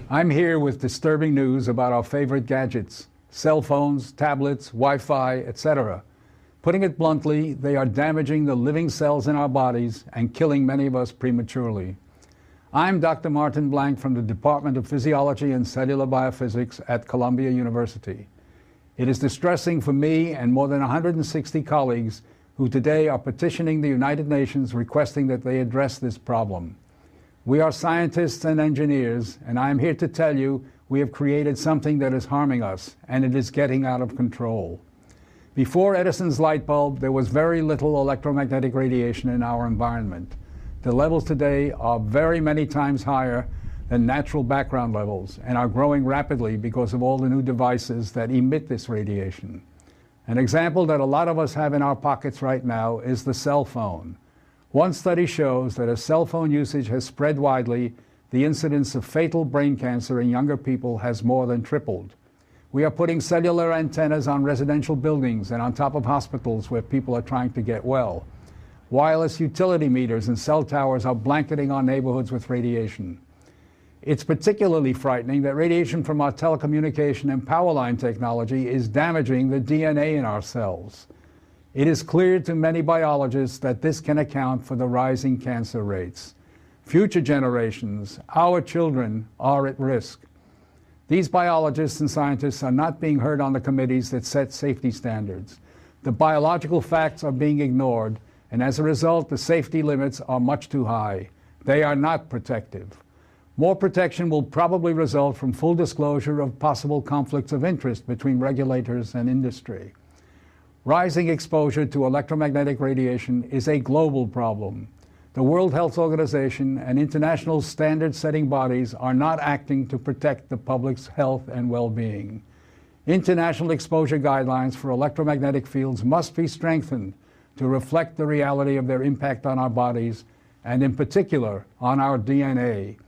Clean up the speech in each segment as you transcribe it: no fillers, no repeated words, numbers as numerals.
I'm here with disturbing news about our favorite gadgets, cell phones, tablets, Wi-Fi, etc. Putting it bluntly, they are damaging the living cells in our bodies and killing many of us prematurely. I'm Dr. Martin Blank from the Department of Physiology and Cellular Biophysics at Columbia University. It is distressing for me and more than 160 colleagues who today are petitioning the United Nations requesting that they address this problem. We are scientists and engineers, and I am here to tell you we have created something that is harming us, and it is getting out of control. Before Edison's light bulb, there was very little electromagnetic radiation in our environment. The levels today are very many times higher than natural background levels and are growing rapidly because of all the new devices that emit this radiation. An example that a lot of us have in our pockets right now is the cell phone. One study shows that as cell phone usage has spread widely, the incidence of fatal brain cancer in younger people has more than tripled. We are putting cellular antennas on residential buildings and on top of hospitals where people are trying to get well. Wireless utility meters and cell towers are blanketing our neighborhoods with radiation. It's particularly frightening that radiation from our telecommunication and power line technology is damaging the DNA in our cells. It is clear to many biologists that this can account for the rising cancer rates. Future generations, our children, are at risk. These biologists and scientists are not being heard on the committees that set safety standards. The biological facts are being ignored, and as a result, the safety limits are much too high. They are not protective. More protection will probably result from full disclosure of possible conflicts of interest between regulators and industry. Rising exposure to electromagnetic radiation is a global problem. The World Health Organization and international standard-setting bodies are not acting to protect the public's health and well-being. International exposure guidelines for electromagnetic fields must be strengthened to reflect the reality of their impact on our bodies, and in particular, on our DNA.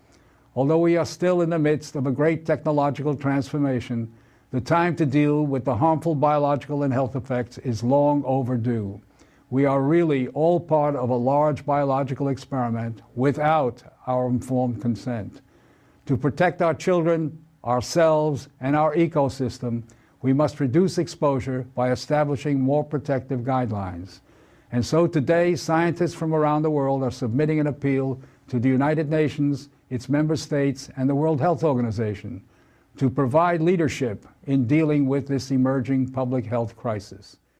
Although we are still in the midst of a great technological transformation, the time to deal with the harmful biological and health effects is long overdue. We are really all part of a large biological experiment without our informed consent. To protect our children, ourselves, and our ecosystem, we must reduce exposure by establishing more protective guidelines. And so today, scientists from around the world are submitting an appeal to the United Nations, its member states, and the World Health Organization to provide leadership in dealing with this emerging public health crisis.